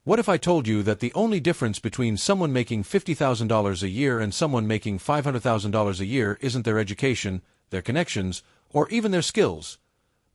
What if I told you that the only difference between someone making $50,000 a year and someone making $500,000 a year isn't their education, their connections, or even their skills,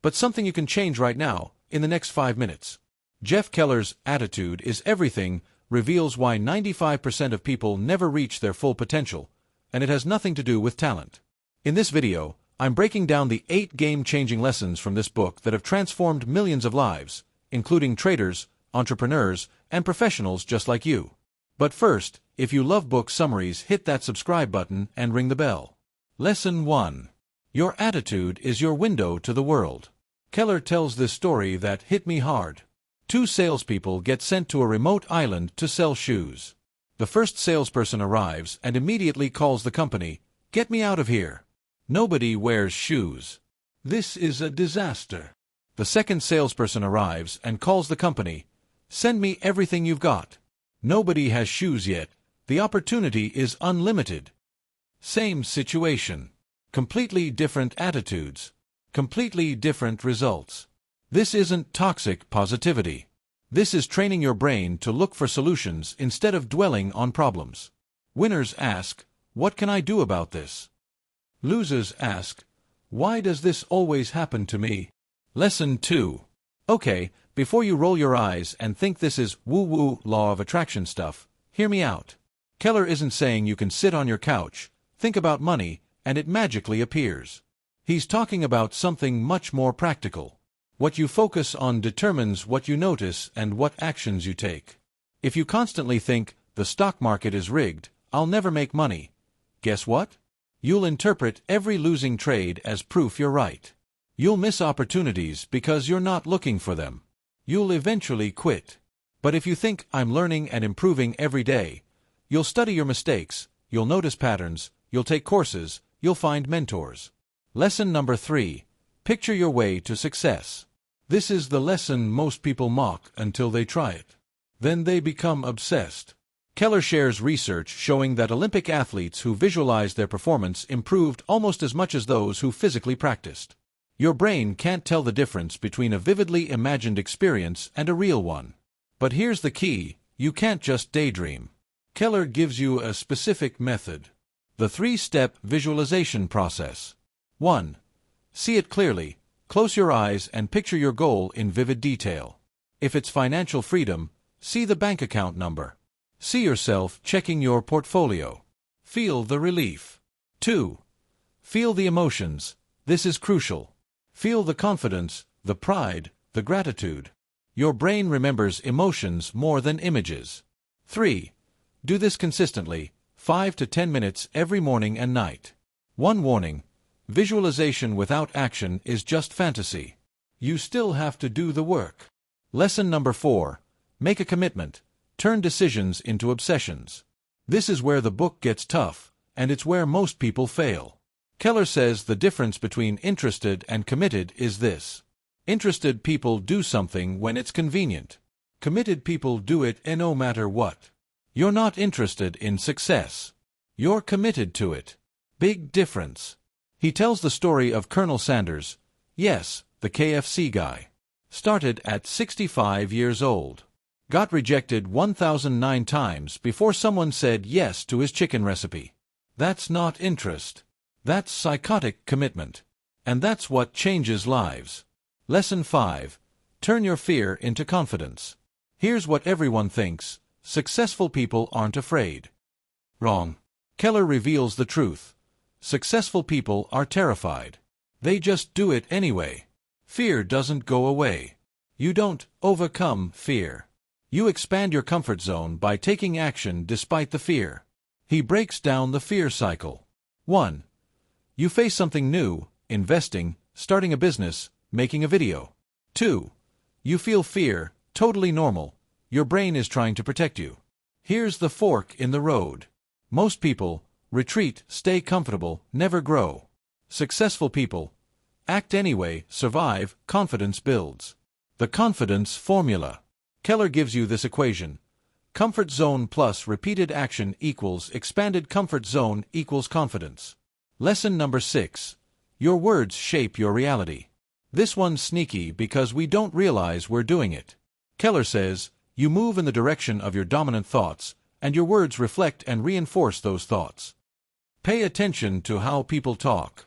but something you can change right now, in the next 5 minutes? Jeff Keller's Attitude is Everything reveals why 95% of people never reach their full potential, and it has nothing to do with talent. In this video, I'm breaking down the 8 game-changing lessons from this book that have transformed millions of lives, including traders, entrepreneurs, and professionals just like you. But first, if you love book summaries, hit that subscribe button and ring the bell. Lesson 1. Your attitude is your window to the world. Keller tells this story that hit me hard. 2 salespeople get sent to a remote island to sell shoes. The first salesperson arrives and immediately calls the company, "Get me out of here. Nobody wears shoes. This is a disaster." The second salesperson arrives and calls the company, "Send me everything you've got. Nobody has shoes yet. The opportunity is unlimited." Same situation. Completely different attitudes. Completely different results. This isn't toxic positivity. This is training your brain to look for solutions instead of dwelling on problems. Winners ask, "What can I do about this?" Losers ask, "Why does this always happen to me?" Lesson 2. Okay, before you roll your eyes and think this is woo-woo law of attraction stuff, hear me out. Keller isn't saying you can sit on your couch, think about money, and it magically appears. He's talking about something much more practical. What you focus on determines what you notice and what actions you take. If you constantly think, "The stock market is rigged, I'll never make money," guess what? You'll interpret every losing trade as proof you're right. You'll miss opportunities because you're not looking for them. You'll eventually quit. But if you think, "I'm learning and improving every day," you'll study your mistakes, you'll notice patterns, you'll take courses, you'll find mentors. Lesson number 3. Picture your way to success. This is the lesson most people mock until they try it. Then they become obsessed. Keller shares research showing that Olympic athletes who visualized their performance improved almost as much as those who physically practiced. Your brain can't tell the difference between a vividly imagined experience and a real one. But here's the key, you can't just daydream. Keller gives you a specific method. The 3-step visualization process. 1. See it clearly. Close your eyes and picture your goal in vivid detail. If it's financial freedom, see the bank account number. See yourself checking your portfolio. Feel the relief. 2. Feel the emotions. This is crucial. Feel the confidence, the pride, the gratitude. Your brain remembers emotions more than images. 3. Do this consistently, 5 to 10 minutes every morning and night. One warning: visualization without action is just fantasy. You still have to do the work. Lesson number 4. Make a commitment. Turn decisions into obsessions. This is where the book gets tough, and it's where most people fail. Keller says the difference between interested and committed is this. Interested people do something when it's convenient. Committed people do it no matter what. You're not interested in success. You're committed to it. Big difference. He tells the story of Colonel Sanders, yes, the KFC guy. Started at 65 years old. Got rejected 1,009 times before someone said yes to his chicken recipe. That's not interest. That's psychotic commitment. And that's what changes lives. Lesson 5. Turn your fear into confidence. Here's what everyone thinks: successful people aren't afraid. Wrong. Keller reveals the truth. Successful people are terrified. They just do it anyway. Fear doesn't go away. You don't overcome fear. You expand your comfort zone by taking action despite the fear. He breaks down the fear cycle. 1. You face something new, investing, starting a business, making a video. 2. You feel fear, totally normal. Your brain is trying to protect you. Here's the fork in the road. Most people retreat, stay comfortable, never grow. Successful people act anyway, survive, confidence builds. The confidence formula. Keller gives you this equation. Comfort zone plus repeated action equals expanded comfort zone equals confidence. Lesson number 6. Your words shape your reality. This one's sneaky because we don't realize we're doing it. Keller says, You move in the direction of your dominant thoughts, and your words reflect and reinforce those thoughts. Pay attention to how people talk.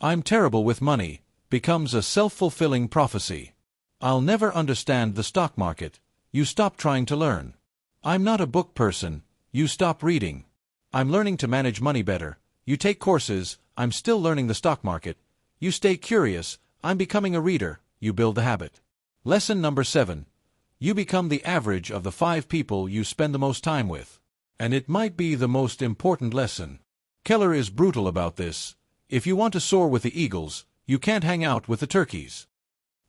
"I'm terrible with money" becomes a self-fulfilling prophecy. "I'll never understand the stock market." You stop trying to learn. "I'm not a book person." You stop reading. "I'm learning to manage money better." You take courses. "I'm still learning the stock market." You stay curious. "I'm becoming a reader." You build the habit. Lesson number 7. You become the average of the 5 people you spend the most time with. And it might be the most important lesson. Keller is brutal about this. If you want to soar with the eagles, you can't hang out with the turkeys.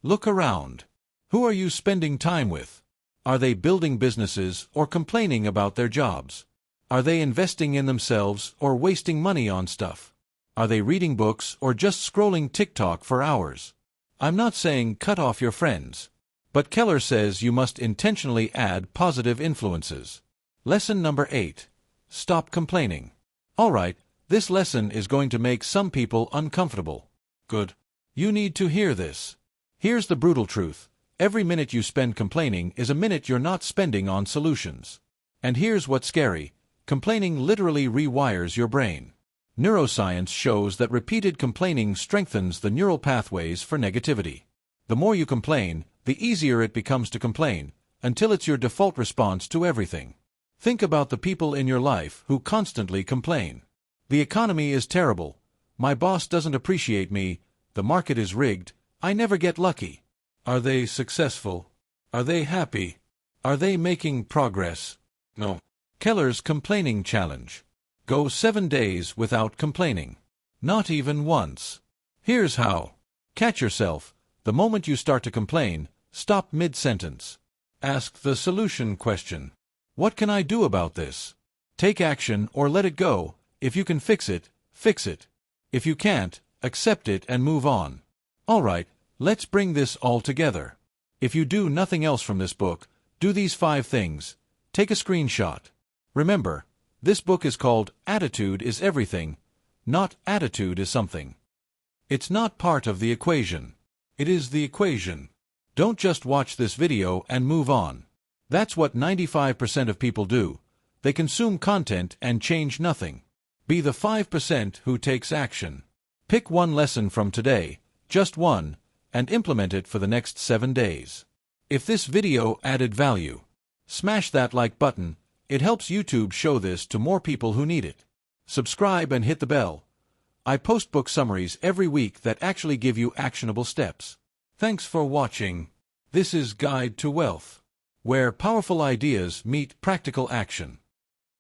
Look around. Who are you spending time with? Are they building businesses or complaining about their jobs? Are they investing in themselves or wasting money on stuff? Are they reading books or just scrolling TikTok for hours? I'm not saying cut off your friends. But Keller says you must intentionally add positive influences. Lesson number 8. Stop complaining. All right, this lesson is going to make some people uncomfortable. Good. You need to hear this. Here's the brutal truth. Every minute you spend complaining is a minute you're not spending on solutions. And here's what's scary. Complaining literally rewires your brain. Neuroscience shows that repeated complaining strengthens the neural pathways for negativity. The more you complain, the easier it becomes to complain, until it's your default response to everything. Think about the people in your life who constantly complain. "The economy is terrible. My boss doesn't appreciate me. The market is rigged. I never get lucky." Are they successful? Are they happy? Are they making progress? No. Keller's complaining challenge. Go 7 days without complaining. Not even once. Here's how. Catch yourself. The moment you start to complain, stop mid-sentence. Ask the solution question. What can I do about this? Take action or let it go. If you can fix it, fix it. If you can't, accept it and move on. All right, let's bring this all together. If you do nothing else from this book, do these 5 things. Take a screenshot. Remember, this book is called Attitude is Everything, not Attitude is Something. It's not part of the equation. It is the equation. Don't just watch this video and move on. That's what 95% of people do. They consume content and change nothing. Be the 5% who takes action. Pick one lesson from today, just one, and implement it for the next 7 days. If this video added value, smash that like button. It helps YouTube show this to more people who need it. Subscribe and hit the bell. I post book summaries every week that actually give you actionable steps. Thanks for watching. This is Guide to Wealth, where powerful ideas meet practical action.